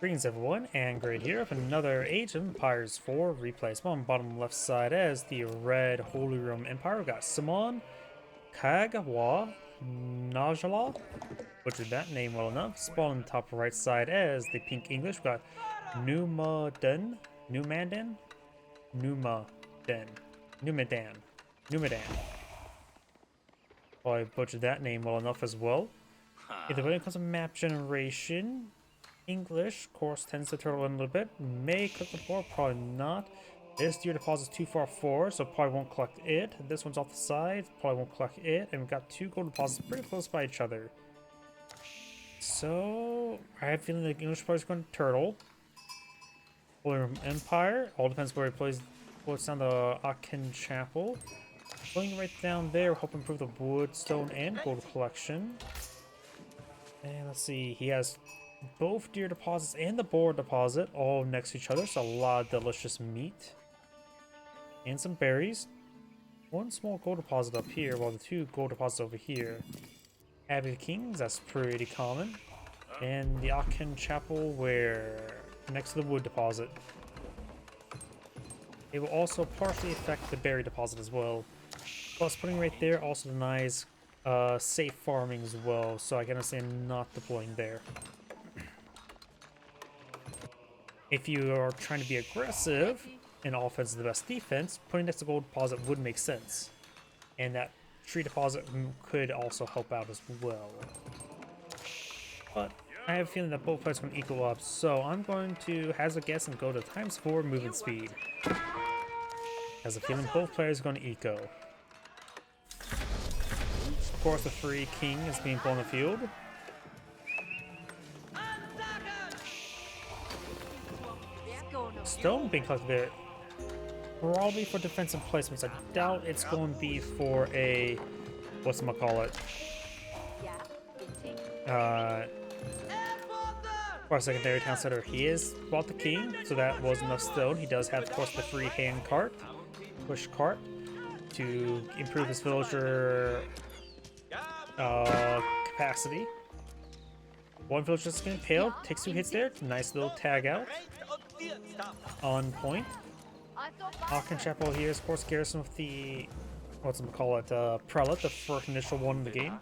Greetings everyone, and great here of another Age of Empires 4 replay. On bottom left side as the Red Holy Roman Empire, we got Simon, Kaggwa, Njaia, butchered that name well enough. Spawn on the top right side as the Pink English, we got Numaden, Numadan, Numadan, Numadan, Numadan. Well, I butchered that name well enough as well. Either way, when it comes to map generation, English, of course, tends to turtle in a little bit. May click the board, probably not. This deer deposit is too far forward, so probably won't collect it. This one's off the side, probably won't collect it. And we've got two gold deposits pretty close by each other. So, I have a feeling the English player's going to turtle. Holy Roman Empire, all depends where he plays. Puts down the Akin Chapel. Going right down there, we're hoping to improve the wood, stone, and gold collection. And let's see, he has both deer deposits and the boar deposit all next to each other, so a lot of delicious meat and some berries. One small gold deposit up here, while the two gold deposits over here. Abbey of Kings, that's pretty common, and the Akin Chapel, where next to the wood deposit. It will also partially affect the berry deposit as well. Plus, putting right there also denies safe farming as well, so I can understand not deploying there. If you are trying to be aggressive, and offense is the best defense, putting next to gold deposit would make sense. And that tree deposit could also help out as well. But I have a feeling that both players are going to equal up, so I'm going to hazard a guess and go to ×4 movement speed. Has a feeling both players are going to eco. Of course, the free king is being put on the field. Stone being collected there, probably for defensive placements. I doubt it's going to be for a, whatchamacallit, for a secondary town center. He is bought the king, so that was enough stone. He does have, of course, the free hand cart, push cart, to improve his villager capacity. One villager just getting impaled, takes 2 hits there, nice little tag out. On point. Akin Chapel here is, of course, garrison with the, prelate, the first initial one in the game.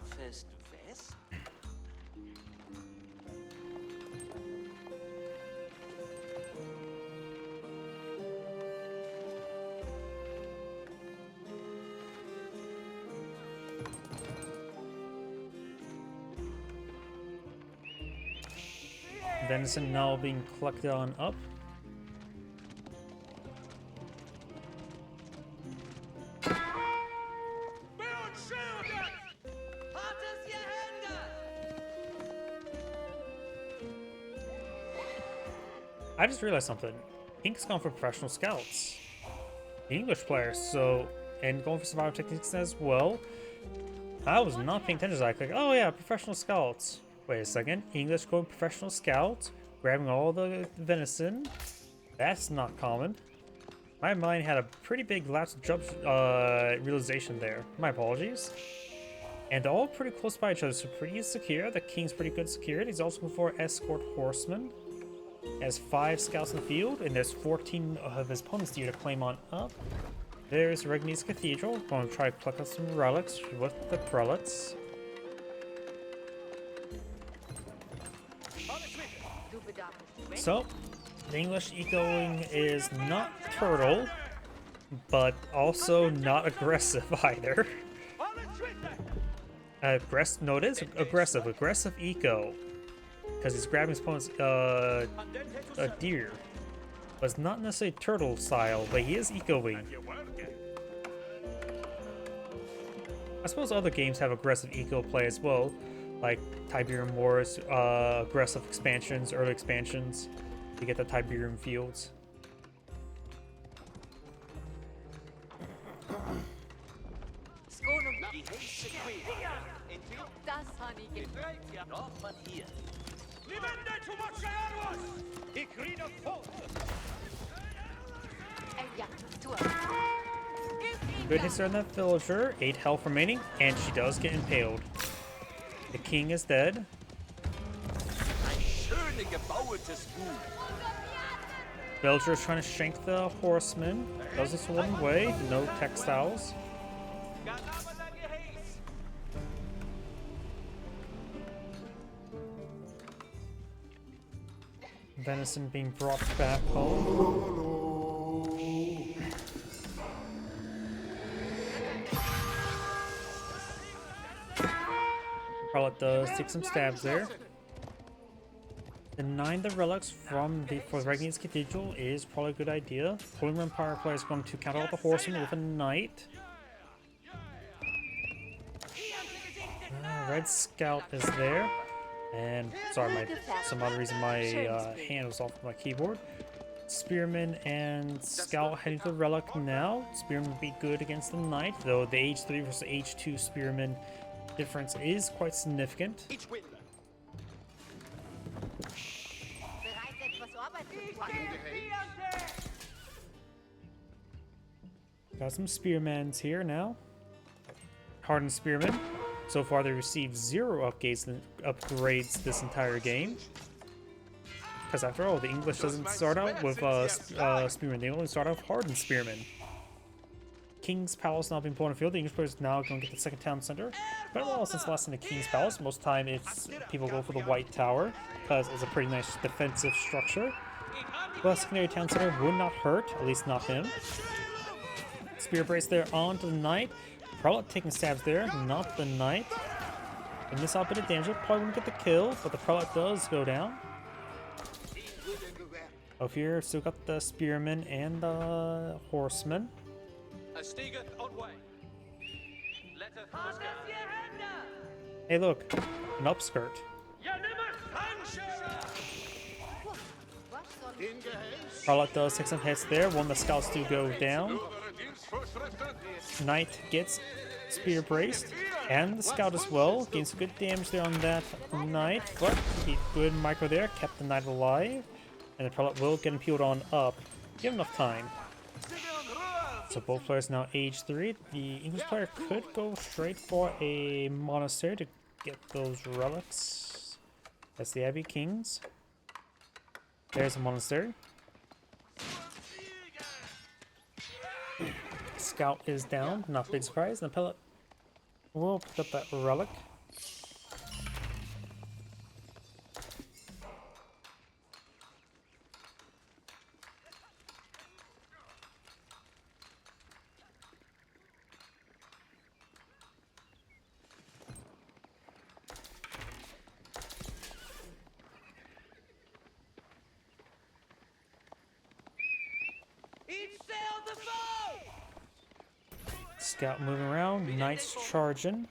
Venison now being collected on up. I just realized something. Pink's gone for professional scouts. The English players, so, and going for survival techniques as well. I was not paying attention. I was like, oh yeah, professional scouts. Wait a second. English going professional scouts, grabbing all the venison. That's not common. My mind had a pretty big lapse of jump realization there. My apologies. And they're all pretty close by each other, so pretty secure. The king's pretty good security. He's also looking for escort horsemen. Has 5 scouts in the field, and there's 14 of his opponents here to claim on up. There's Regni's Cathedral. Going to try to collect some relics with the prelates. So, the English ecoing is not turtle, but also not aggressive either. No, it is aggressive. Aggressive eco. Because he's grabbing his opponent's a deer. But it's not necessarily turtle style, but he is ecoing. I suppose other games have aggressive eco play as well, like Tiberium Wars, aggressive expansions, early expansions, to get the Tiberium fields. Good hits on that villager, 8 health remaining, and she does get impaled. The king is dead. Villager is trying to shank the horseman. Does this one way, no textiles. Venison being brought back home. Prelate does take some stabs there. Denying the relics from the Regnant's Cathedral is probably a good idea. Holy Empire player is going to counter out the horseman with a knight. Red Scout is there. And sorry, some odd reason my hand was off my keyboard. Spearman and Scout heading to the relic now. Spearman would be good against the knight, though the H3 versus H2 Spearman difference is quite significant. Got some Spearmans here now. Hardened Spearman. So far, they received 0 upgrades this entire game. Because after all, the English doesn't start out with Spearman. They only start out with Hardened Spearman. King's Palace now being put on the field. The English players now going to get the second town center. But well, since last in the King's Palace, most of the time it's people go for the White Tower because it's a pretty nice defensive structure. But secondary town center would not hurt, at least not him. Spear brace there onto the knight. Prelate taking stabs there, not the knight. And miss out a bit of damage. Probably wouldn't get the kill, but the prelate does go down. Over here, still got the spearman and the horseman. Hey, look, an upskirt. Prelate does take some hits there. One of the scouts do go down. Knight gets spear braced, and the scout as well. Gains some good damage there on that knight, but good micro there, kept the knight alive. And the prelate will get him peeled on up. Give enough time. So both players now age 3. The English player could go straight for a monastery to get those relics. That's the Abbey Kings. There's a monastery. Scout is down, not big surprise. And the prelate will pick up that relic. Scout moving around, knights charging.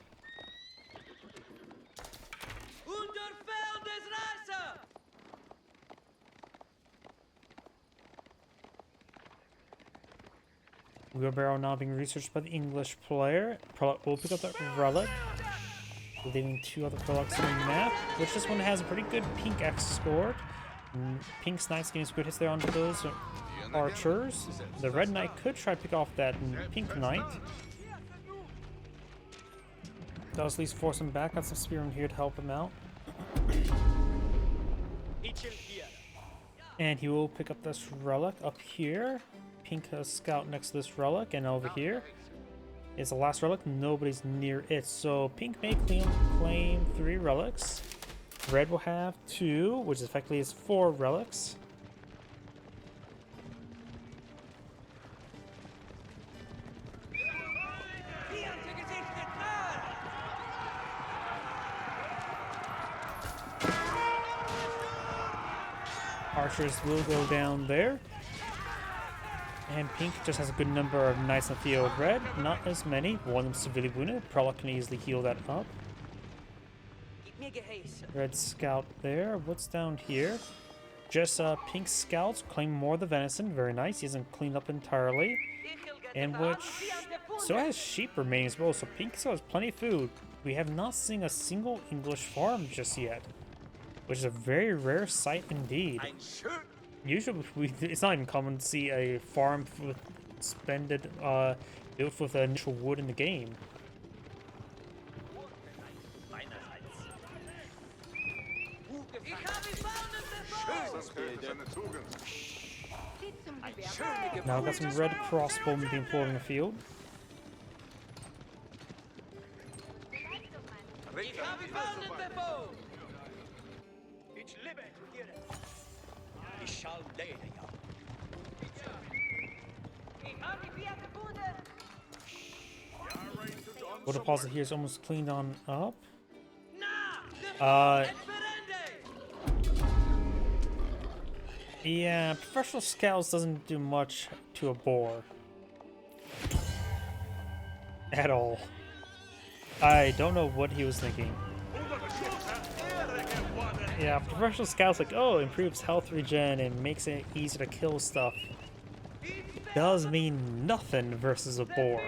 Wheelbarrow now being researched by the English player. Prelate will pick up that relic, leaving 2 other relics on the map, which this one has a pretty good pink X scored. Pink's knights getting some good hits there onto those archers. The red knight could try to pick off that pink knight. Does at least force him back. Got some spearmen here to help him out. And he will pick up this relic up here. Pink has scout next to this relic, and over here is the last relic. Nobody's near it, so pink may claim 3 relics. Red will have 2, which effectively is 4 relics. Archers will go down there. And pink just has a good number of knights in the field. Red, not as many. One of them severely wounded. Prelate can easily heal that up. Red scout there. What's down here? Just pink scouts claim more of the venison. Very nice. He hasn't cleaned up entirely. And which still has sheep remaining as well. So pink still has plenty of food. We have not seen a single English farm just yet, which is a very rare sight indeed. Usually, it's not even common to see a farm with built with initial wood in the game. Now I've got some red crossbowmen being pulled in the field. What deposit here is almost cleaned on up. Yeah, professional scouts doesn't do much to a boar. At all. I don't know what he was thinking. Yeah, professional scouts like, oh, improves health regen and makes it easy to kill stuff. Does mean nothing versus a boar.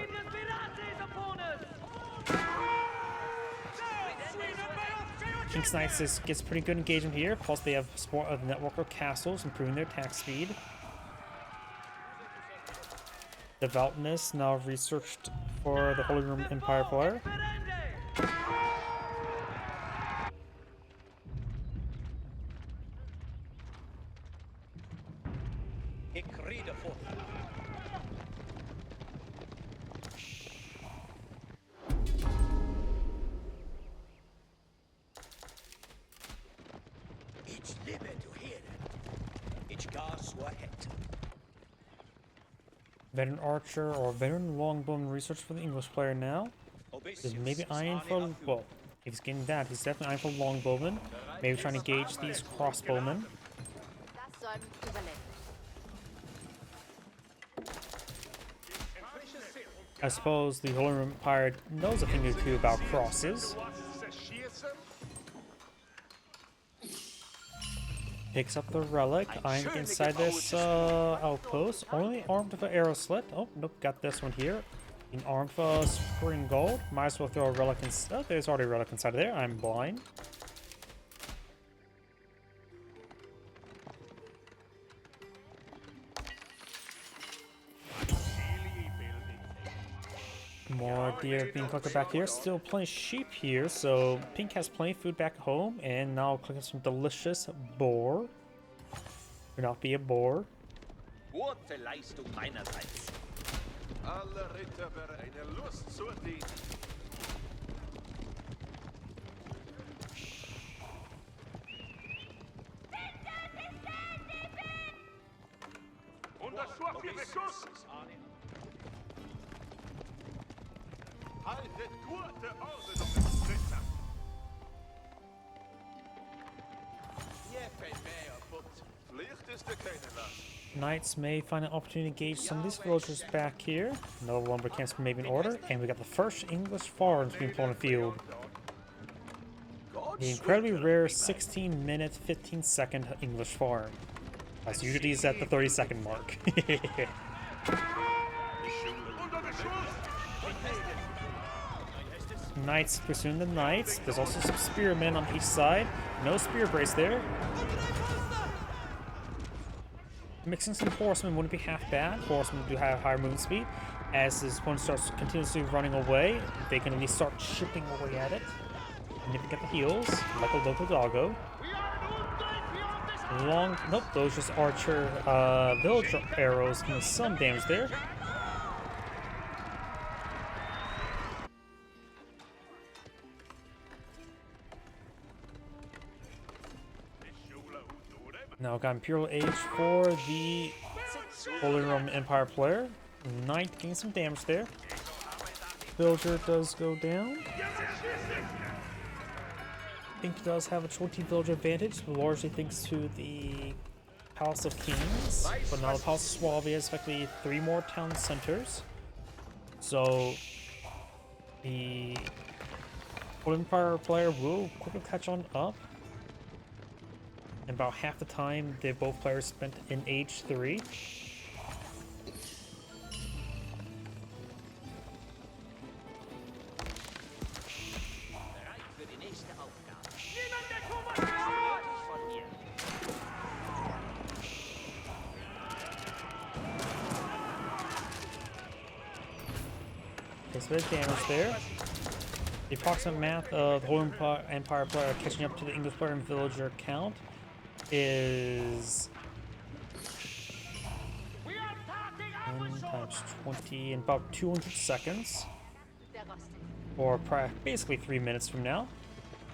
King's Knights gets pretty good engagement here, plus they have support of the network of castles, improving their attack speed. Devoutness, now researched for the Holy Room Empire player. Veteran Archer or Veteran Longbowman research for the English player now. Is maybe eyeing for, well, if he's getting that, he's definitely eyeing for Longbowman. Maybe trying to gauge these crossbowmen. I suppose the Holy Room Empire knows a thing or two about crosses. Picks up the relic. I'm inside this outpost. Only armed with an arrow slit. Oh, nope, got this one here. Being armed with spring gold. Might as well throw a relic in. Oh, there's already a relic inside of there. I'm blind. More deer being collected back here. Still plenty of sheep here, so Pink has plenty of food back home, and now clicking some delicious boar. Or not be a boar. Gute Leistung meinerseits. Alle Ritter wäre eine Lust zur Dienst. Und das Schwach für Beschuss! Haltet gute Ordnung, Ritter! Knights may find an opportunity to engage some of these villagers back here. No lumber camps may be in order, and we got the first English farms being put on the field. The incredibly rare 16-minute, 15-second English farm. As usually is at the 30-second mark. Knights pursuing the knights. There's also some spearmen on each side. No spear brace there. Mixing some horsemen wouldn't be half bad. Horsemen do have higher movement speed. As this one starts continuously running away, they can at least start chipping away at it. Nipping at the heels, like a local doggo. Long, nope, those just archer villager arrows doing some damage there. Now got Imperial Age for the Holy Roman Empire player. Knight getting some damage there. Villager does go down. Pink does have a 20 villager advantage, largely thanks to the Palace of Kings. But now the Palace of Swabia has effectively 3 more town centers. So the Holy Empire player will quickly catch on up. And about half the time they both players spent in Age 3. Takes a bit of damage there. The approximate math of the Holy Empire player catching up to the English player and villager count is times 20 in about 200 seconds. Or basically 3 minutes from now.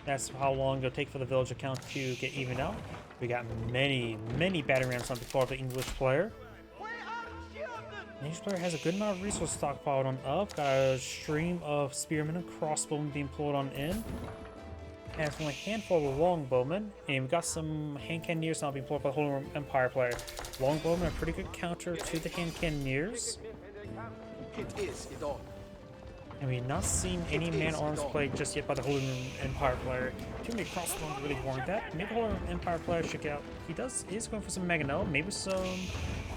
That's how long it'll take for the village account to get evened out. We got many battering rams on before the English player. The English player has a good amount of resource stockpiled on up. Got a stream of spearmen and crossbowmen being pulled on in. Has only a handful of longbowmen, and we got some hand cannoneers now being pulled by the Holy Empire player. Longbowmen are a pretty good counter to the hand cannoneers. And we've not seen any man-arms played just yet by the Holy Empire player. Too many crossbows really warrant that. Maybe the Holy Empire player should get out. Is going for some Mangonel, maybe some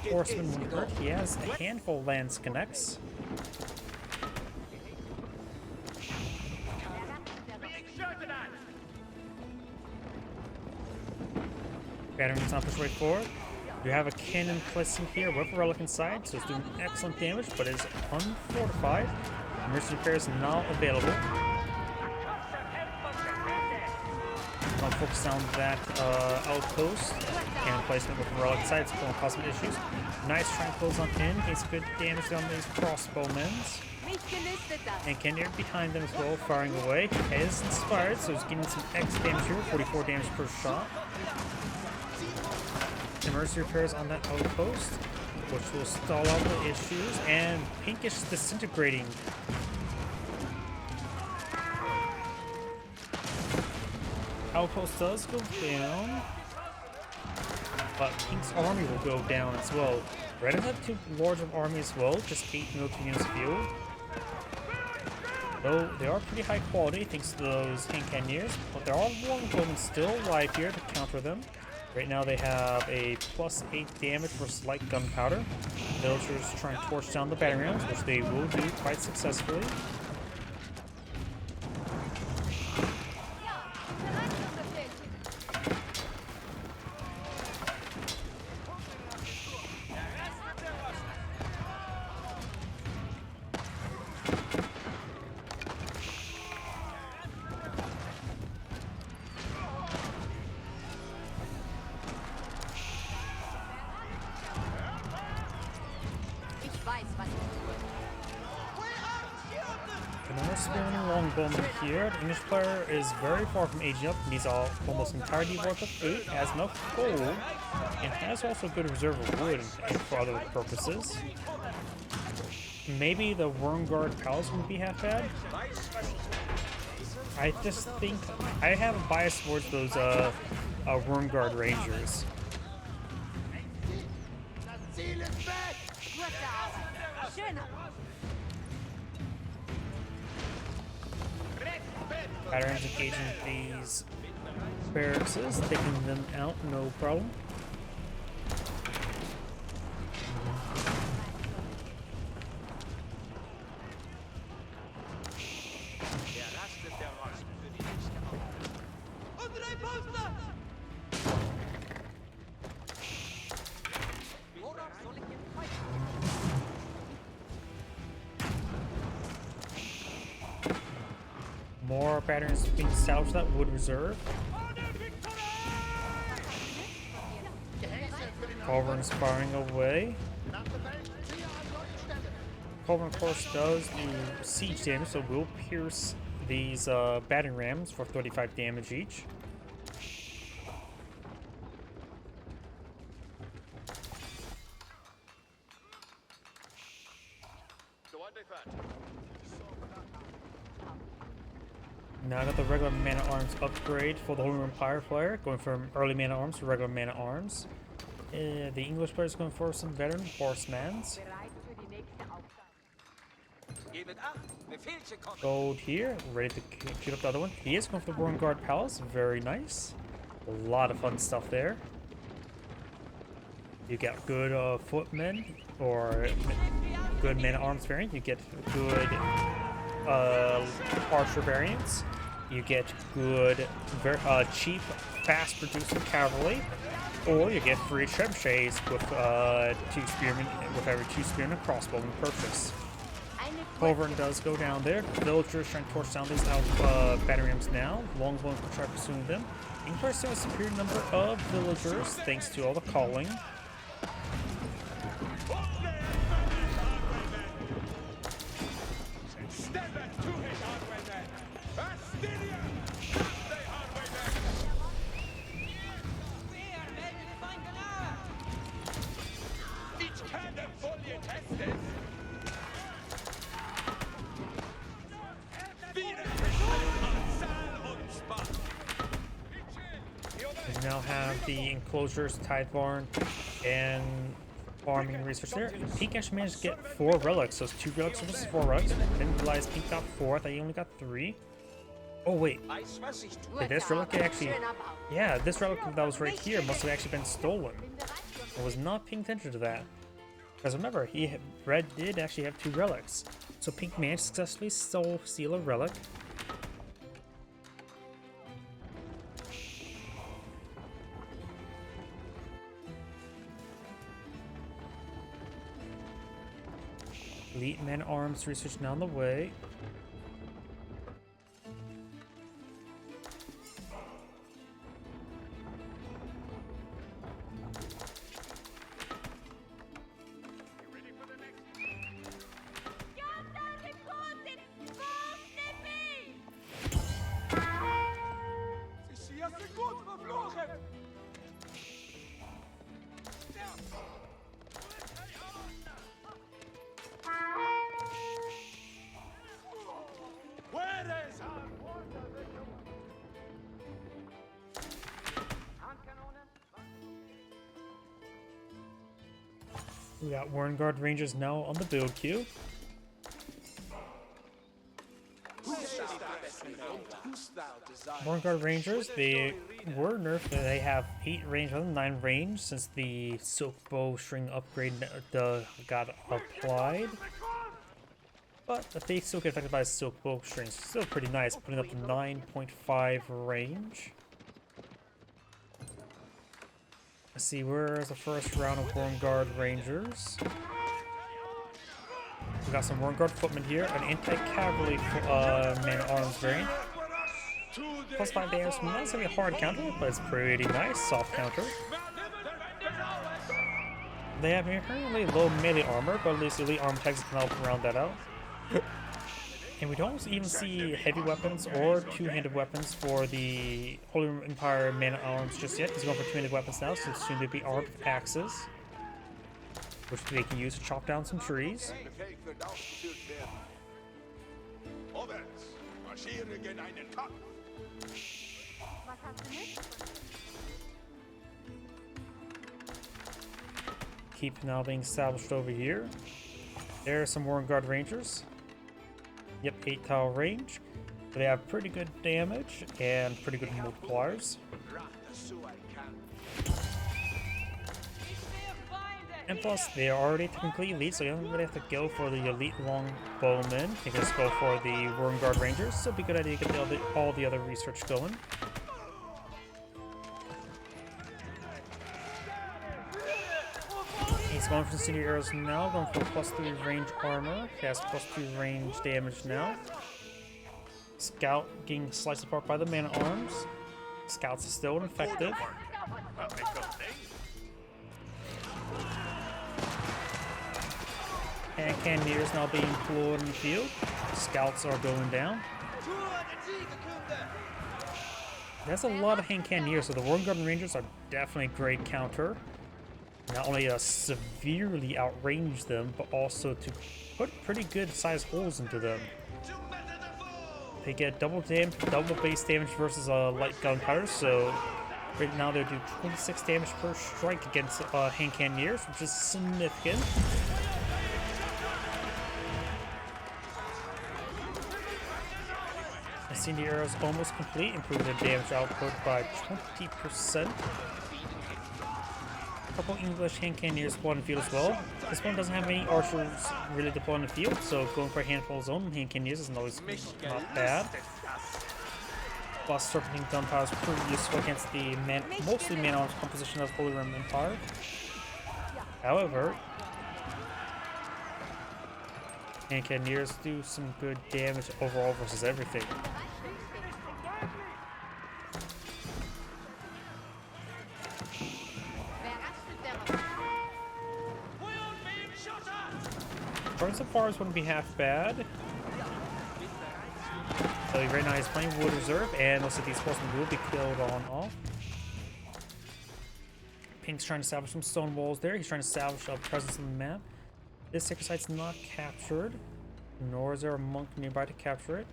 Horseman wouldn't hurt. He has a handful of lance connects. Battering's not pushed right forward. You have a cannon placed in here with a relic inside, so it's doing excellent damage, but is unfortified. Emergency repair is now available. I'll focus on that outpost. Cannon placement with a relic inside, it's going to cause some issues. Nice trying to close on in, getting some good damage on these crossbowmen. And Cannoneer behind them as well, firing away. Is inspired, so he's getting some X damage here, 44 damage per shot. Emergency repairs on that outpost, which will stall out the issues, and Pinkish disintegrating. Outpost does go down, but Pink's army will go down as well. Red has 2 lords of army as well, just 8 military units field. Though they are pretty high quality thanks to those hand cannoneers, but there are longbowmen still alive here to counter them. Right now they have a +8 damage versus light gunpowder. Villagers trying to torch down the battering rams, which they will do quite successfully. Another spearman longbowman here. The English player is very far from aging up. He's almost entirely worth of 8, has enough gold, and has also good reserve of wood for other purposes. Maybe the Wormguard Palace wouldn't be half bad. I just think I have a bias towards those Wormguard Rangers. Patterns engaging these barracks, taking them out, no problem. More patterns being salvaged that wood reserve. Culverin firing away. Culverin, of course, does do siege damage, so will pierce these battering rams for 35 damage each. Now I got the regular man-at-arms upgrade for the Holy Empire player, going from early man-at-arms to regular man-at-arms. The English player is going for some veteran horsemans. Gold here, ready to shoot up the other one. He is going for the Wormguard Palace, very nice. A lot of fun stuff there. You get good footmen, or good man-at-arms variant. You get good archer variants. You get good, cheap, fast-producing cavalry, or you get free trebuchets with 2 spearmen, with every 2 spearmen crossbowmen purchase. Culverin does go down there. Villagers trying to torch down these battering rams now. Longbowmen will try pursuing them. English still a superior number of villagers thanks to all the calling. We now have the enclosures, tithe barn, and farming research there. Pink actually managed to get 4 relics, so it's 2 relics versus 4 relics. Didn't realize Pink got 4, I thought he only got 3. Oh wait, did this relic actually... Yeah, this relic that was right here must have actually been stolen. I was not paying attention to that. Because remember, Red did actually have 2 relics. So Pink managed to successfully steal a relic. Elite men-arms research now on the way. We got Warren Guard Rangers now on the build queue. Warren Guard Rangers, they were nerfed. They have 8 range rather than 9 range since the Silk Bow String upgrade got applied. But they still get affected by Silk Bow Strings. Still pretty nice, putting up to 9.5 range. Let's see, where's the first round of Warren Guard Rangers? We got some Warren Guard Footmen here, an anti-cavalry man-at-arms variant. Plus 5 damage, not necessarily a hard counter, but it's pretty nice, soft counter. They have inherently low melee armor, but at least elite armor tags can help round that out. And we don't even see heavy weapons or two-handed weapons for the Holy Empire man-at-arms just yet. He's going for two-handed weapons now, so soon to be armed with axes, which they can use to chop down some trees. Keep now being established over here. There are some Warren Guard Rangers. Yep, 8 tile range. They have pretty good damage and pretty good multipliers. And plus, they are already technically elite, so you don't really have to go for the elite longbowmen. You can just go for the Warren Guard Rangers, so it'd be a good idea to get all the other research going. He's going for the senior arrows now, going for +3 range armor. He has +2 range damage now. Scout getting sliced apart by the man-at-arms. Scouts are still effective. And cannoneers now being deployed in the field. Scouts are going down. That's a lot of hand cannoneers, so the Warren Guard Rangers are definitely a great counter. Not only to severely outrange them, but also to put pretty good sized holes into them. They get double base damage versus a light gunpowder, so right now they do 26 damage per strike against hand cannoneers, which is significant. Incendiary arrows almost complete, improving the damage output by 20%. A couple English hand cannoneers deployed in the field as well. This one doesn't have any archers really deployed in the field, so going for a handful of his own hand cannoneers is always not bad. Plus, Serpentine Gunpowder is pretty useful against the mostly man-arms composition of Holy Roman Empire. However, hand cannoneers do some good damage overall versus everything. Charging some fars wouldn't be half bad. So right now he's playing wood reserve, and looks like these horsemen will be killed on off. Pink's trying to salvage some stone walls there. He's trying to salvage a presence on the map. This sacred site's not captured, nor is there a monk nearby to capture it.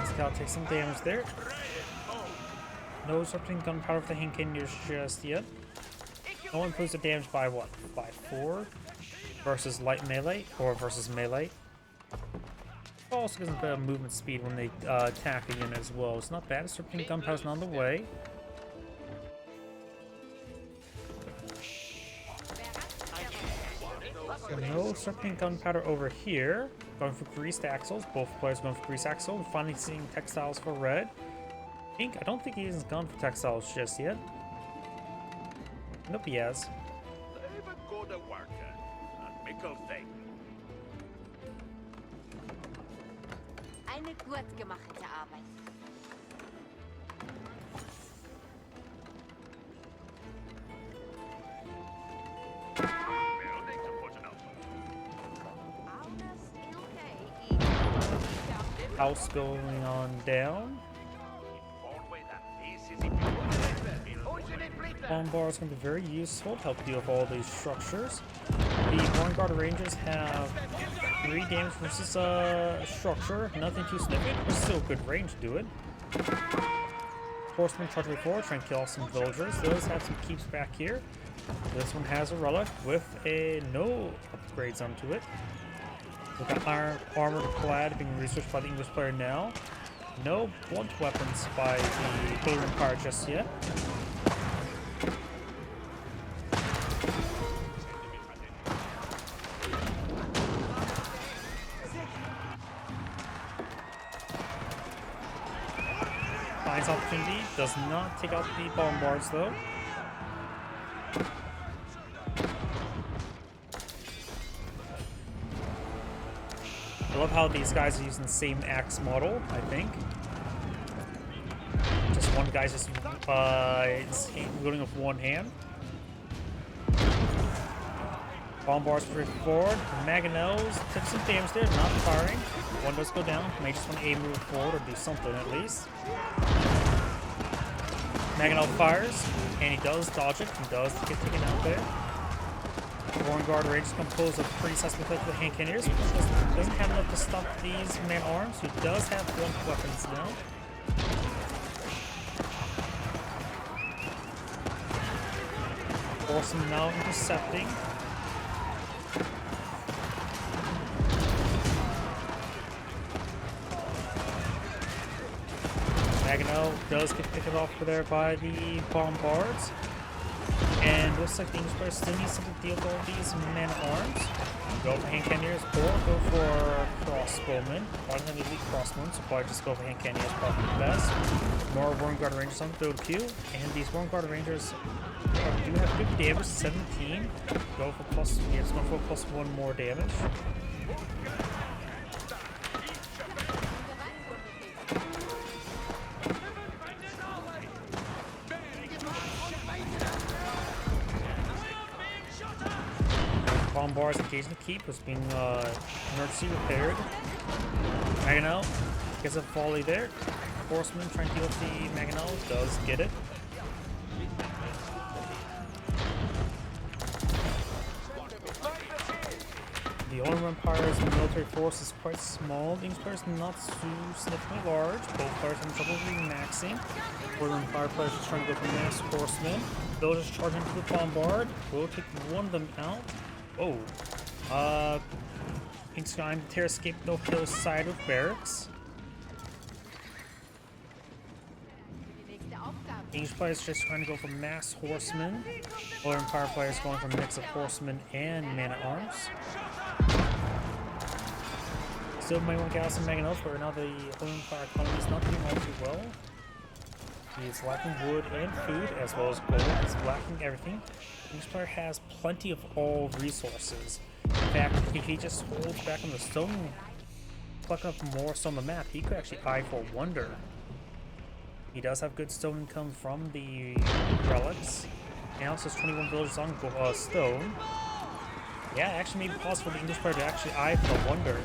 Scout takes some damage there. No disrupting gunpowder for the Hinkiniers just yet. No one improves the damage by what? By 4? Versus light melee or versus melee. Also gives them a bit of movement speed when they attack a unit as well. It's not bad. Disrupting gunpowder's not on the way. No disrupting gunpowder over here. Going for greased axles. Both players going for greased axle. We're finally seeing textiles for red. Pink, I don't think he hasn't gone for textiles just yet. Nope, he has. Eine gut gemachte Arbeit. House going on down. Bombar is going to be very useful to help deal with all these structures. The Vanguard Rangers have 3 damage versus structure. Nothing too significant, but still good range to do it. Horsemen charging forward, trying to kill off some villagers. Those have some keeps back here. This one has a relic with no upgrades onto it. With the iron armored clad being researched by the English player now. No blunt weapons by the Blue Empire just yet. Finds opportunity, does not take out the bombards though. I love how these guys are using the same axe model, I think. Just one guy's just wielding with one hand. Bombards straight forward. Mangonels took some damage there, not firing. One does go down. May just want to aim, move forward, or do something at least. Mangonel fires, and he does dodge it. He does get taken out there. Vanguard Rangers compose a pretty suspect with the Hinkiniers. Doesn't have enough to stop these man-arms, who does have blunt weapons now. Horsemen now intercepting. Maganel does get picked off there by the bombards. And looks like the English player still needs something to deal with all these men-at-arms. Go for hand-cannoneers or go for crossbowmen. Probably going to be elite crossbowmen, so probably just go for hand-cannoneers, probably the best. More Warren-Guard Rangers on the field queue. And these Warren-Guard Rangers do have good damage, 17. Go for plus, yeah, just going for plus 1 more damage. Bombars engaging the keep was being emergency repaired. Maganel gets a volley there. Horseman trying to deal with the Maganel, does get it. The Old Empire's military force is quite small. The English players not too significantly large. Both players having trouble remaxing. Old Empire players just trying to go for mass horsemen. Those just charging into the bombard. We'll take one of them out. Oh, Pink's trying to tear escape no kill side with barracks. English players just trying to go for mass horsemen. Other Empire players going for a mix of horsemen and man-at-arms. Still might want to get out some Mangonels, but right now the Other Empire economy is not doing all too well. He's lacking wood and food, as well as gold. He's lacking everything. Each player has plenty of all resources. In fact, if he just holds back on the stone, pluck up more stone on the map, he could actually eye for wonder. He does have good stone income from the relics. And also has 21 villagers on stone. Yeah, it actually made it possible for the English player to actually eye for wonder.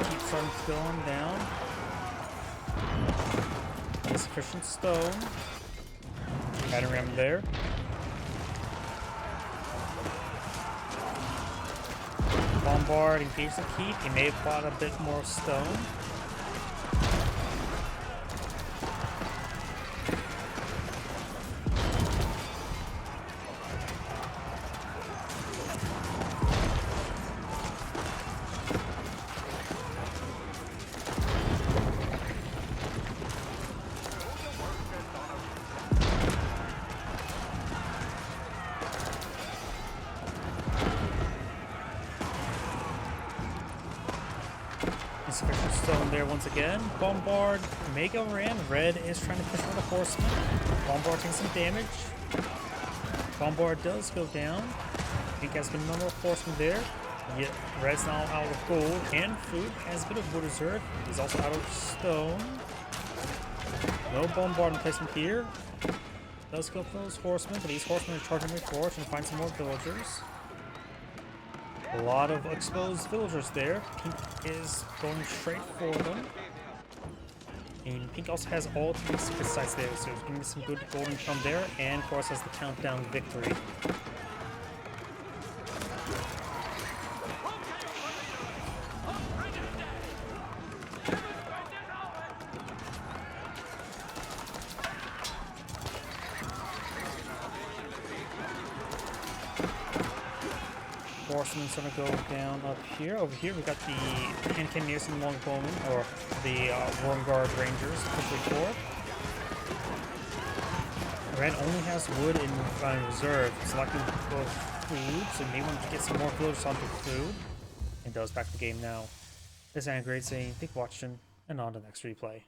Keeps on going down. Insufficient stone. Battery ram there. Bombard, engage the keep. He may have bought a bit more stone. Insufficient stone there once again. Bombard may go ran. Red is trying to push on the horseman. Bombard takes some damage. Bombard does go down. Pink has been another horseman there. Yet Red's now out of gold and food. Has a bit of wood reserve. He's also out of stone. No bombard replacement here. Does go for those horsemen, but these horsemen are charging with forge and find some more villagers. A lot of exposed villagers there. Pink is going straight for them. And Pink also has all 3 secret sites there, so he's getting some good golden from there, and of course has the countdown victory. Horseman's gonna go down up here. Over here, we got the hand cannoneers and longbowmen, or the Worm Guard Rangers, pushing forward. Red only has wood in reserve, selecting both food, so you may want to get some more villagers onto food. It does back the game now. This is Anna Great saying, thank you for watching, and on to the next replay.